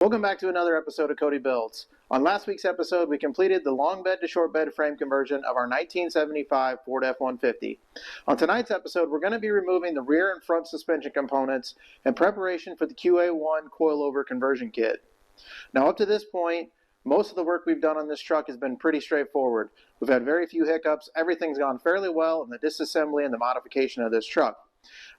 Welcome back to another episode of Cody Builds. On last week's episode, we completed the long bed to short bed frame conversion of our 1975 Ford F-150. On tonight's episode, we're going to be removing the rear and front suspension components in preparation for the QA1 coilover conversion kit. Now, up to this point, most of the work we've done on this truck has been pretty straightforward. We've had very few hiccups. Everything's gone fairly well in the disassembly and the modification of this truck.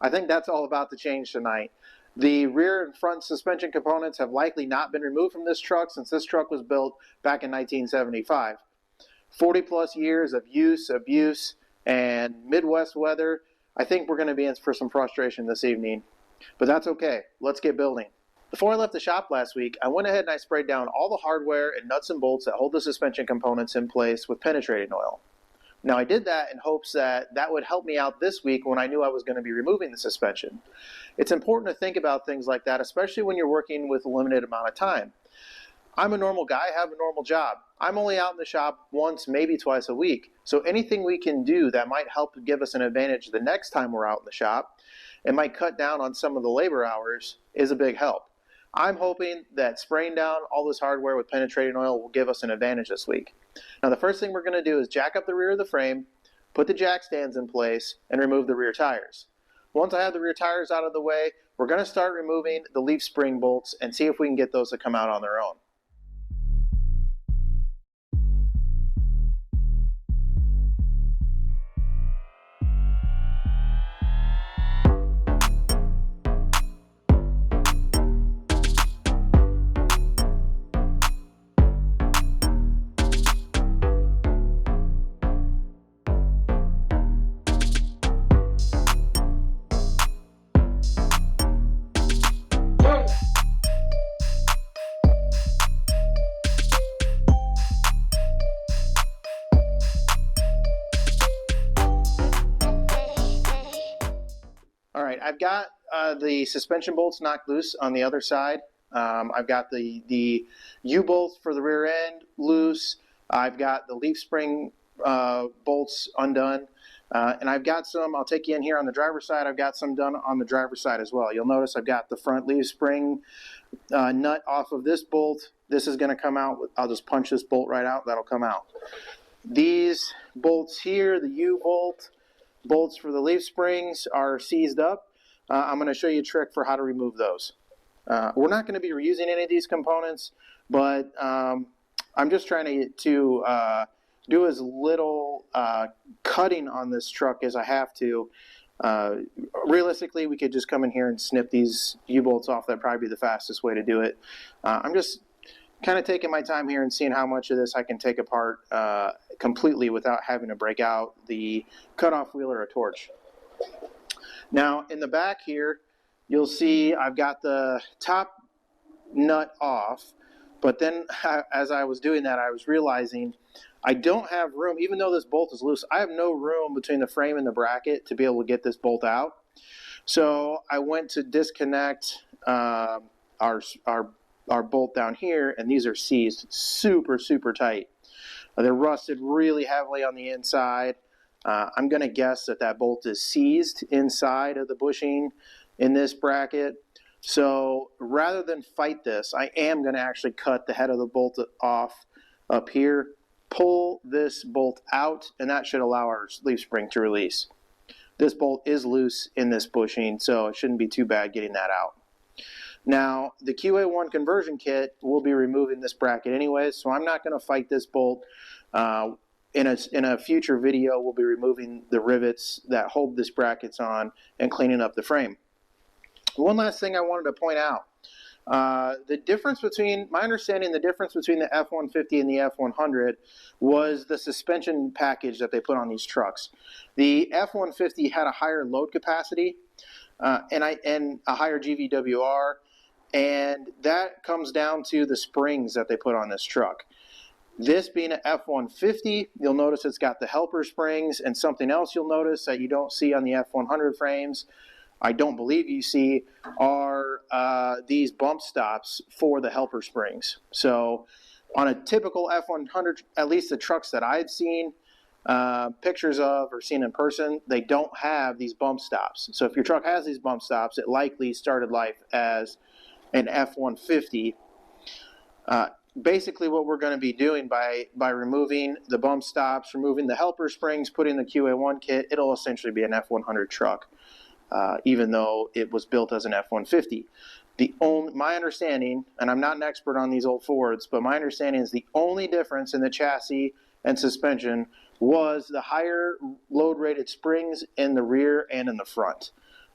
I think that's all about to change tonight. The rear and front suspension components have likely not been removed from this truck since this truck was built back in 1975. 40 plus years of use, abuse, and Midwest weather. I think we're going to be in for some frustration this evening, but that's okay. Let's get building. Before I left the shop last week, I went ahead and I sprayed down all the hardware and nuts and bolts that hold the suspension components in place with penetrating oil. Now, I did that in hopes that that would help me out this week when I knew I was going to be removing the suspension. It's important to think about things like that, especially when you're working with a limited amount of time. I'm a normal guy, I have a normal job. I'm only out in the shop once, maybe twice a week. So anything we can do that might help give us an advantage the next time we're out in the shop and might cut down on some of the labor hours is a big help. I'm hoping that spraying down all this hardware with penetrating oil will give us an advantage this week. Now, the first thing we're going to do is jack up the rear of the frame, put the jack stands in place, and remove the rear tires. Once I have the rear tires out of the way, we're going to start removing the leaf spring bolts and see if we can get those to come out on their own. All right, I've got the suspension bolts knocked loose on the other side. I've got the U-bolts for the rear end loose. I've got the leaf spring bolts undone. And I've got some, I'll take you in here on the driver's side, I've got some done on the driver's side as well. You'll notice I've got the front leaf spring nut off of this bolt. This is going to come out. I'll just punch this bolt right out. That'll come out. These bolts here, the U-bolt, bolts for the leaf springs are seized up. I'm going to show you a trick for how to remove those. We're not going to be reusing any of these components, but I'm just trying to do as little cutting on this truck as I have to. Realistically, we could just come in here and snip these U-bolts off. That'd probably be the fastest way to do it. I'm just kind of taking my time here and seeing how much of this I can take apart completely without having to break out the cutoff wheel or a torch. Now, in the back here, you'll see I've got the top nut off, but then as I was doing that, I was realizing I don't have room. Even though this bolt is loose, I have no room between the frame and the bracket to be able to get this bolt out. So I went to disconnect our bolt down here, and these are seized super, super tight. They're rusted really heavily on the inside. I'm going to guess that that bolt is seized inside of the bushing in this bracket. So rather than fight this, I am going to actually cut the head of the bolt off up here, pull this bolt out, and that should allow our leaf spring to release. This bolt is loose in this bushing, so it shouldn't be too bad getting that out. Now, the QA1 conversion kit will be removing this bracket anyways, so I'm not going to fight this bolt. In a future video, we'll be removing the rivets that hold this brackets on and cleaning up the frame. One last thing I wanted to point out. The difference between, my understanding, the difference between the F-150 and the F-100 was the suspension package that they put on these trucks. The F-150 had a higher load capacity and a higher GVWR, and that comes down to the springs that they put on this truck. This being an F-150, you'll notice it's got the helper springs, and something else you'll notice that you don't see on the F-100 frames, I don't believe you see, are these bump stops for the helper springs. So on a typical F-100, at least the trucks that I've seen pictures of or seen in person, they don't have these bump stops. So if your truck has these bump stops, it likely started life as an F-150. Basically what we're going to be doing by removing the bump stops, removing the helper springs, putting the QA1 kit, it'll essentially be an F100 truck, even though it was built as an F-150. My understanding, and I'm not an expert on these old Fords, but my understanding is the only difference in the chassis and suspension was the higher load rated springs in the rear and in the front.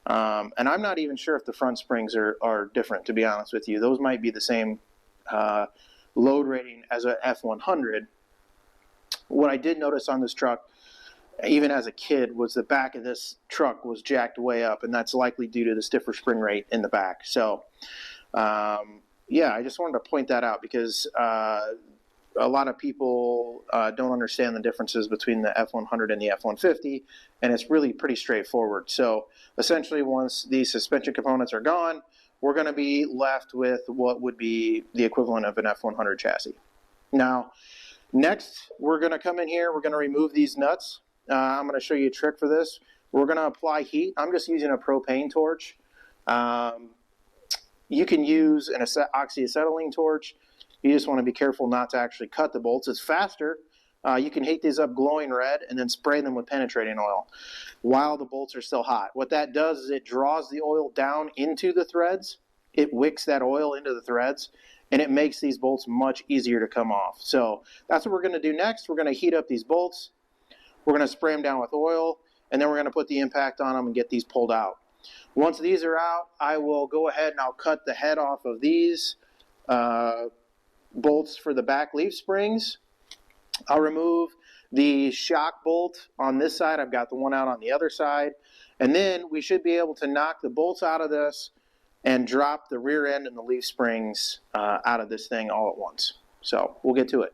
And I'm not even sure if the front springs are different, to be honest with you. Those might be the same load rating as a F100. What I did notice on this truck, even as a kid, was the back of this truck was jacked way up, and that's likely due to the stiffer spring rate in the back. So, yeah, I just wanted to point that out because a lot of people don't understand the differences between the F100 and the F150, and it's really pretty straightforward. So, essentially, once these suspension components are gone, we're going to be left with what would be the equivalent of an F100 chassis. Now, next, we're going to come in here, we're going to remove these nuts. I'm going to show you a trick for this. We're going to apply heat. I'm just using a propane torch. You can use an oxyacetylene torch. You just want to be careful not to actually cut the bolts. It's faster. You can heat these up glowing red and then spray them with penetrating oil while the bolts are still hot. What that does is it draws the oil down into the threads. It wicks that oil into the threads, and it makes these bolts much easier to come off. So that's what we're going to do next. We're going to heat up these bolts. We're going to spray them down with oil, and then we're going to put the impact on them and get these pulled out. Once these are out, I will go ahead and I'll cut the head off of these bolts for the back leaf springs. I'll remove the shock bolt on this side. I've got the one out on the other side. And then we should be able to knock the bolts out of this and drop the rear end and the leaf springs out of this thing all at once. So we'll get to it.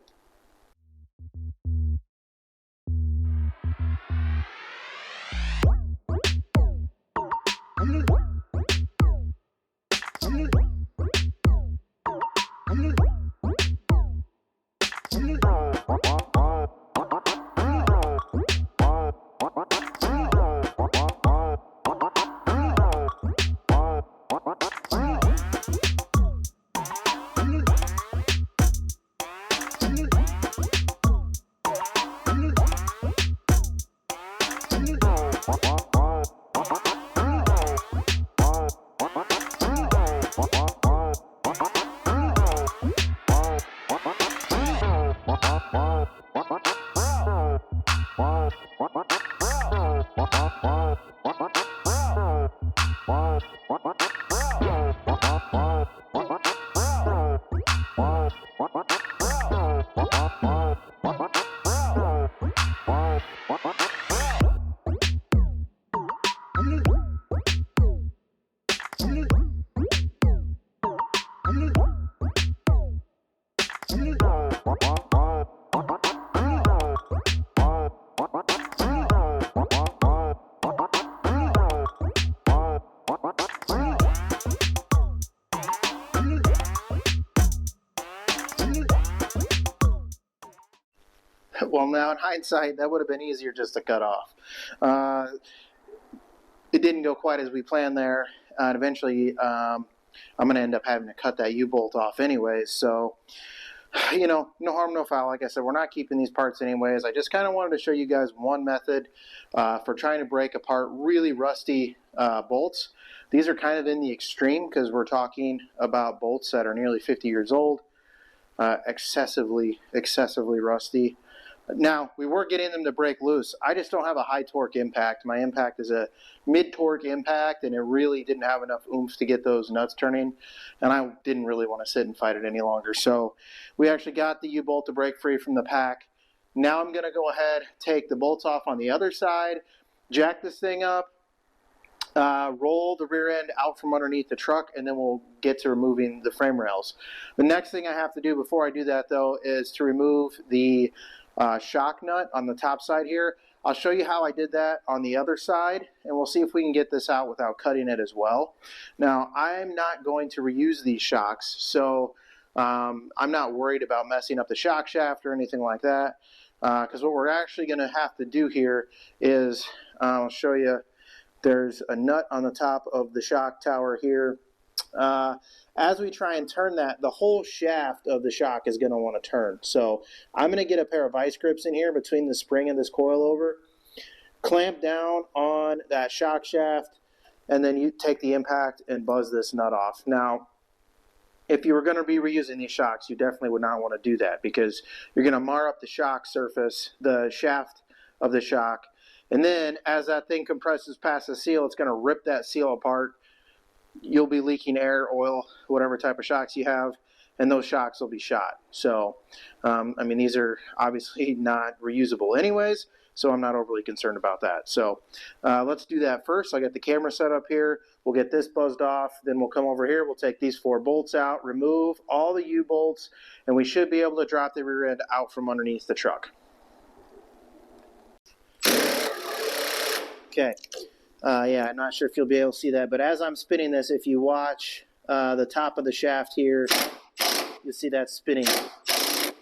Well, now in hindsight, that would have been easier just to cut off. It didn't go quite as we planned there, and eventually I'm going to end up having to cut that U-bolt off anyways. So, you know, no harm, no foul. Like I said, we're not keeping these parts anyways. I just kind of wanted to show you guys one method for trying to break apart really rusty bolts. These are kind of in the extreme because we're talking about bolts that are nearly 50 years old, excessively rusty. Now, we were getting them to break loose. I just don't have a high torque impact. My impact is a mid-torque impact, and it really didn't have enough oomph to get those nuts turning, and I didn't really want to sit and fight it any longer. So we actually got the U-bolt to break free from the pack. Now I'm going to go ahead, take the bolts off on the other side, jack this thing up, roll the rear end out from underneath the truck, and then we'll get to removing the frame rails. The next thing I have to do before I do that, though, is to remove the shock nut on the top side here. I'll show you how I did that on the other side, and we'll see if we can get this out without cutting it as well. Now, I'm not going to reuse these shocks, so I'm not worried about messing up the shock shaft or anything like that, because what we're actually going to have to do here is, I'll show you, there's a nut on the top of the shock tower here. as we try and turn that, the whole shaft of the shock is going to want to turn. So I'm going to get a pair of vice grips in here between the spring and this coilover, clamp down on that shock shaft, and then you take the impact and buzz this nut off. Now, if you were going to be reusing these shocks, you definitely would not want to do that because you're going to mar up the shock surface, the shaft of the shock, and then as that thing compresses past the seal, it's going to rip that seal apart. You'll be leaking air, oil, whatever type of shocks you have, and those shocks will be shot. So, I mean, these are obviously not reusable anyways, so I'm not overly concerned about that. So let's do that first. I got the camera set up here. We'll get this buzzed off. Then we'll come over here. We'll take these 4 bolts out, remove all the U-bolts, and we should be able to drop the rear end out from underneath the truck. Okay. Yeah, I'm not sure if you'll be able to see that, but as I'm spinning this, if you watch the top of the shaft here, you'll see that spinning.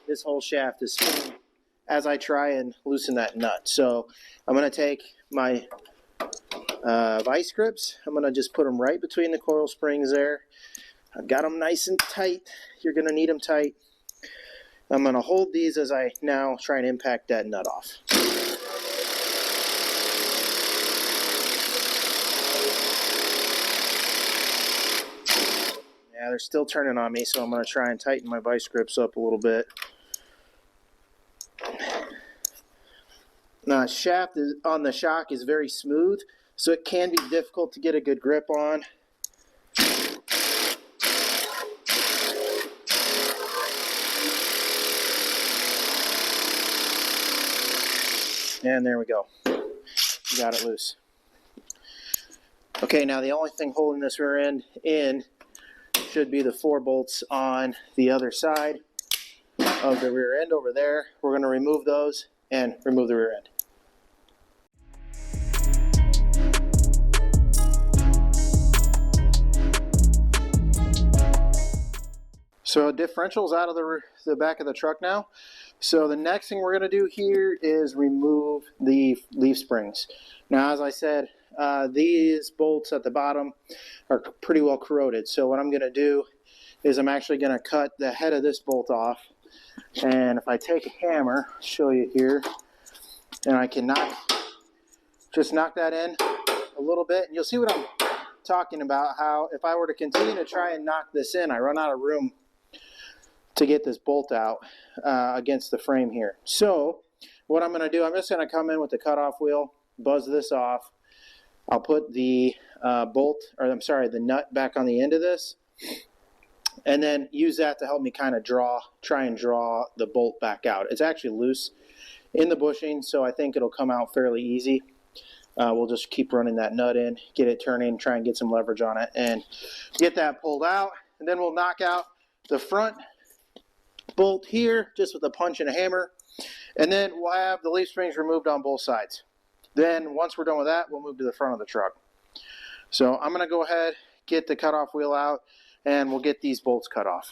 This whole shaft is spinning as I try and loosen that nut. So I'm going to take my vice grips. I'm going to just put them right between the coil springs there. I've got them nice and tight. You're going to need them tight. I'm going to hold these as I now try and impact that nut off. Yeah, they're still turning on me, so I'm going to try and tighten my vice grips up a little bit. Now, shaft on the shock is very smooth, so it can be difficult to get a good grip on. And there we go. Got it loose. Okay, now the only thing holding this rear end in should be the 4 bolts on the other side of the rear end over there. We're going to remove those and remove the rear end. So differential's out of the back of the truck now. So the next thing we're going to do here is remove the leaf springs. Now, as I said, these bolts at the bottom are pretty well corroded. So what I'm going to do is I'm actually going to cut the head of this bolt off. And if I take a hammer, I'll show you here, and I can just knock that in a little bit. And you'll see what I'm talking about, how if I were to continue to try and knock this in, I run out of room to get this bolt out against the frame here. So what I'm going to do, I'm just going to come in with the cutoff wheel, buzz this off. I'll put the the nut back on the end of this, and then use that to help me kind of try and draw the bolt back out. It's actually loose in the bushing, so I think it'll come out fairly easy. We'll just keep running that nut in, get it turning, try and get some leverage on it, and get that pulled out. And then we'll knock out the front bolt here just with a punch and a hammer, and then we'll have the leaf springs removed on both sides. Then once we're done with that, we'll move to the front of the truck. So I'm going to go ahead, get the cutoff wheel out, and we'll get these bolts cut off.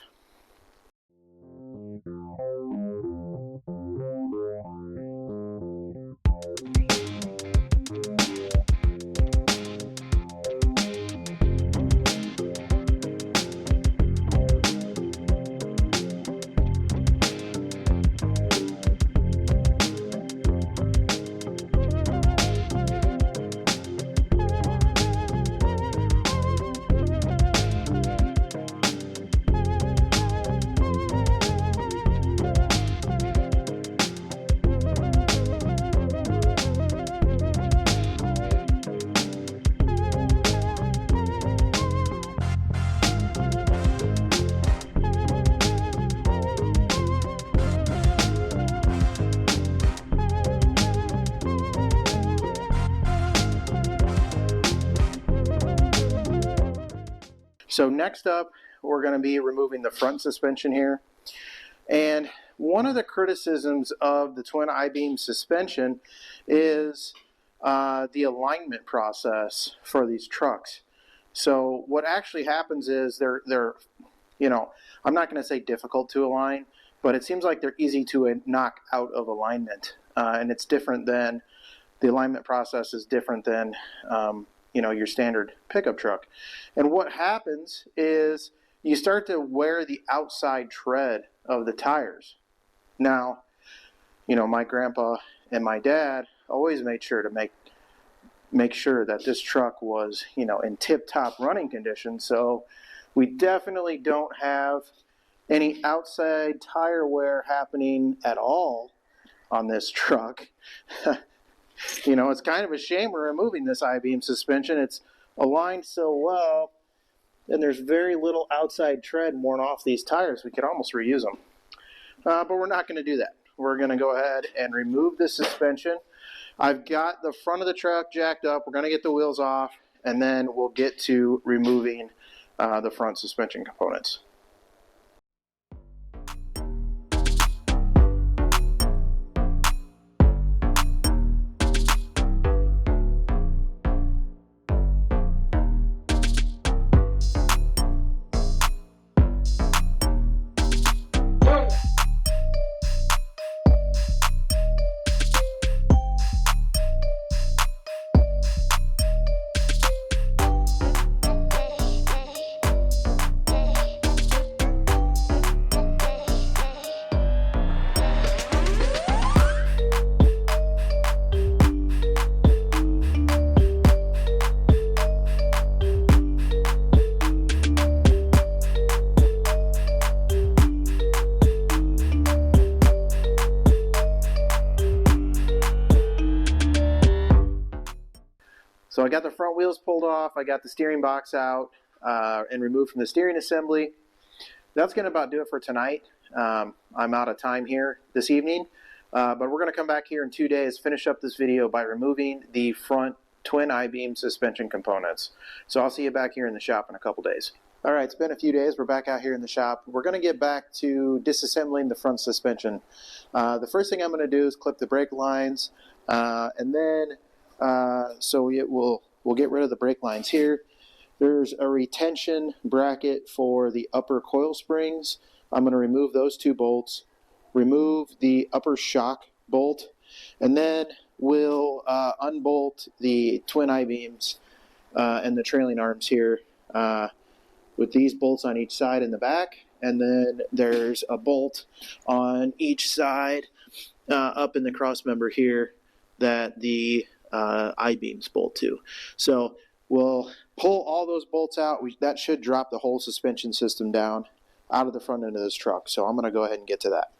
So next up, we're going to be removing the front suspension here. And one of the criticisms of the twin I-beam suspension is the alignment process for these trucks. So what actually happens is they're I'm not going to say difficult to align, but it seems like they're easy to knock out of alignment. And it's different than, the alignment process is different than your standard pickup truck. And what happens is you start to wear the outside tread of the tires. Now, you know, my grandpa and my dad always made sure to make sure that this truck was, you know, in tip-top running condition. So we definitely don't have any outside tire wear happening at all on this truck. You know, it's kind of a shame we're removing this I-beam suspension. It's aligned so well, and there's very little outside tread worn off these tires. We could almost reuse them. But we're not going to do that. We're going to go ahead and remove the suspension. I've got the front of the truck jacked up. We're going to get the wheels off, and then we'll get to removing the front suspension components. So I got the front wheels pulled off, I got the steering box out and removed from the steering assembly. That's going to about do it for tonight. I'm out of time here this evening, but we're going to come back here in 2 days, finish up this video by removing the front twin I-beam suspension components. So I'll see you back here in the shop in a couple days. All right, it's been a few days. We're back out here in the shop. We're going to get back to disassembling the front suspension. The first thing I'm going to do is clip the brake lines, and then we'll get rid of the brake lines here. There's a retention bracket for the upper coil springs. I'm going to remove those 2 bolts, remove the upper shock bolt, and then we'll unbolt the twin I-beams and the trailing arms here with these bolts on each side in the back, and then there's a bolt on each side up in the cross member here that the I-beams bolt to. So we'll pull all those bolts out. That should drop the whole suspension system down out of the front end of this truck. So I'm going to go ahead and get to that.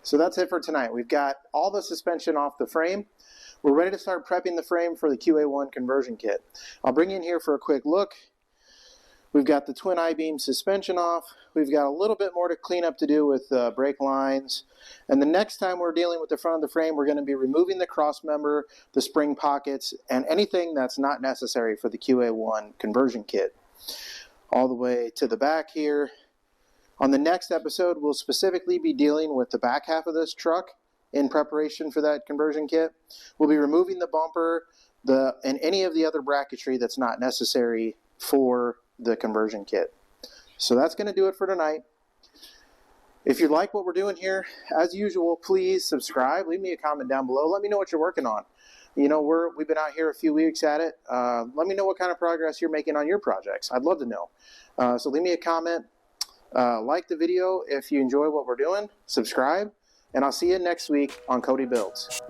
So that's it for tonight. We've got all the suspension off the frame. We're ready to start prepping the frame for the QA1 conversion kit. I'll bring you in here for a quick look. We've got the twin I-beam suspension off. We've got a little bit more to clean up to do with brake lines. And the next time we're dealing with the front of the frame, we're going to be removing the cross member, the spring pockets, and anything that's not necessary for the QA1 conversion kit. All the way to the back here. On the next episode, we'll specifically be dealing with the back half of this truck in preparation for that conversion kit. We'll be removing the bumper and any of the other bracketry that's not necessary for the conversion kit. So that's going to do it for tonight. If you like what we're doing here, as usual, please subscribe. Leave me a comment down below. Let me know what you're working on. You know, we've been out here a few weeks at it. Let me know what kind of progress you're making on your projects. I'd love to know. So leave me a comment. Like the video if you enjoy what we're doing, subscribe, and I'll see you next week on Cody Builds.